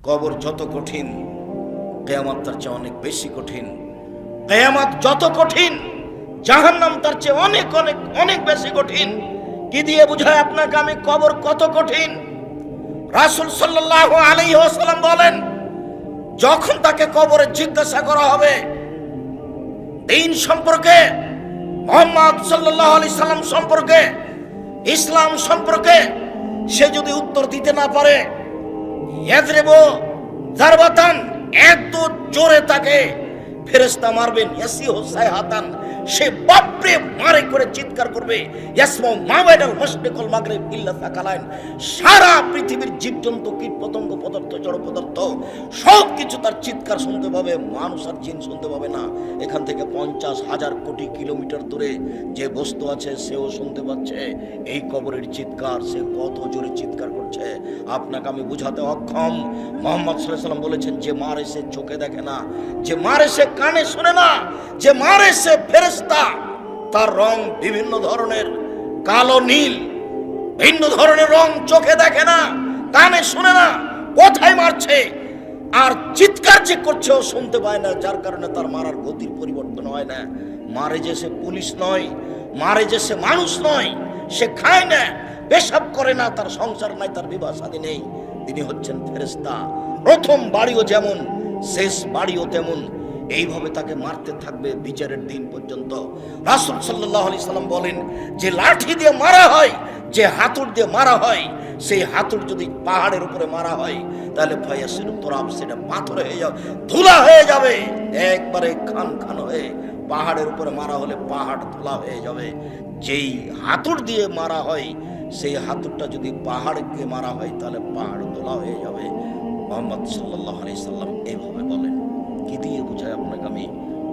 কবর যত কঠিন, কিয়ামত তার চেয়ে অনেক বেশি কঠিন। কিয়ামত যত কঠিন, জাহান্নাম তার চেয়ে অনেক অনেক অনেক বেশি কঠিন। কি দিয়ে বুঝায় আপনাকে আমি কবর কত কঠিন? রাসূল সাল্লাল্লাহু আলাইহি ওয়াসাল্লাম বলেন, যখন তাকে কবরে জিজ্ঞাসা করা হবে দ্বীন সম্পর্কে, মুহাম্মদ সাল্লাল্লাহু আলাইহি সাল্লাম সম্পর্কে, ইসলাম সম্পর্কে, সে যদি উত্তর দিতে না পারে, ইয়াজরিবু যারবাতান, এত জোরে তাকে ফেরেশতা মারবেন, ইয়াসিহু সাইহাতান, সে বাপরে মারে করে চিৎকার করবে, ইয়াসমু মা বাইনাল মাশরিক ওয়াল মাগরিব ইল্লা সাকালাইন, সারা পৃথিবীর জীবজন্তু, কীট পতঙ্গ, পদার্থ, জড় পদার্থ সব কিছু তার চিৎকার শুনতে পাবে, মানুষ আর জিন শুনতে পাবে না। এখান থেকে 50,000 কোটি কিলোমিটার দূরে যে বস্তু আছে সেও শুনতে পাচ্ছে এই কবরের চিৎকার। সে কত জোরে চিৎকার করছে আপনাকে আমি বুঝাতে অক্ষম। মুহাম্মদ সাল্লাল্লাহু আলাইহি ওয়াসাল্লাম বলেছেন, যে মারে সে চোখে দেখে না, যে মারে সে কানে শুনে না, যে মারে সে ফেরেশতা, তার রং বিভিন্ন ধরনের, কালো নীল, ভিন্ন ধরনের রং, চোখে দেখে না, কানে শুনে না, কোথায় মারছে আর চিৎকার যে করছে ও শুনতে পায় না, যার কারণে তার মারার গতির পরিবর্তন হয় না। মারে যে সে পুলিশ নয়, মারে যে সে মানুষ নয়, সে খায় না, পেশাব করে না, তার সংসার নাই, তার বিবাহ শাদী নেই, তিনি হচ্ছেন ফেরেশতা। প্রথম বাড়িও যেমন, শেষ বাড়িও তেমন, এইভাবে তাকে মারতে থাকবে বিচারের দিন পর্যন্ত। রাসূল সাল্লাল্লাহু আলাইহি সাল্লাম বলেন, যে লাঠি দিয়ে মারা হয়, যে হাতুড় দিয়ে মারা হয়, সেই হাতুড় যদি পাহাড়ের উপরে মারা হয় তাহলে ফায়াসিরু তুরাব, সেটা পাথর হয়ে যাবে, ধুলা হয়ে যাবে, একবারে খান খান হয়ে। পাহাড়ের উপরে মারা হলে পাহাড় ধুলা হয়ে যাবে। যেই হাতুড় দিয়ে মারা হয়, সেই হাতুড়টা যদি পাহাড়কে মারা হয় তাহলে পাহাড় ধুলা হয়ে যাবে। মুহাম্মদ সাল্লাল্লাহু আলাইহি সাল্লাম এইভাবে বলেন। কি দিয়ে বোঝায় আপনাকে আমি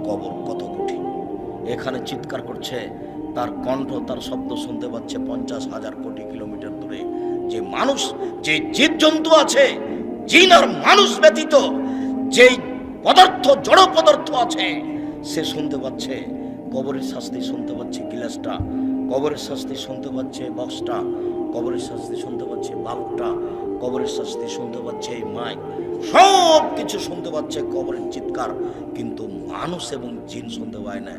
কবর কত কঠিন? এখানে চিৎকার করছে, তার কণ্ঠ, তার শব্দ শুনতে পাচ্ছে 50,000 কোটি কিলোমিটার দূরে। যে মানুষ, যে জীবজন্তু আছে, জিন আর মানুষ ব্যতীত যে পদার্থ, জড় পদার্থ আছে, সে শুনতে পাচ্ছে কবরের শাস্তি, শুনতে পাচ্ছে গিলাসটা, কবরের শাস্তি শুনতে পাচ্ছে বক্সটা, কবরের শাস্তি শুনতে পাচ্ছে বাল্বটা, কবরের শাস্তি শুনতে পাচ্ছে এই মাইক, সব কিছু শুনতে পাচ্ছে কবরের চিৎকার। কিন্তু মানুষ এবং জিন শুনতে পায় না।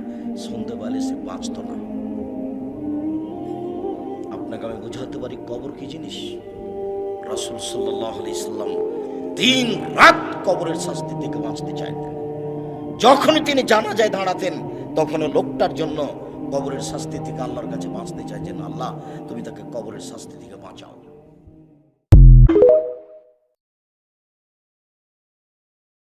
শুনতে পারলে সে বাঁচত না। আপনাকে আমি বুঝাতে পারি কবর কি জিনিস। রাসূল সাল্লাল্লাহু আলাইহি সাল্লাম দিন রাত কবরের শাস্তি থেকে বাঁচতে চাইতেন। যখনই তিনি জানাজায় দাঁড়াতেন, তখন লোকটার জন্য কবরের শাস্তি থেকে আল্লাহর কাছে বাঁচতে চাইছেন, আল্লাহ তুমি তাকে কবরের শাস্তি থেকে বাঁচাও।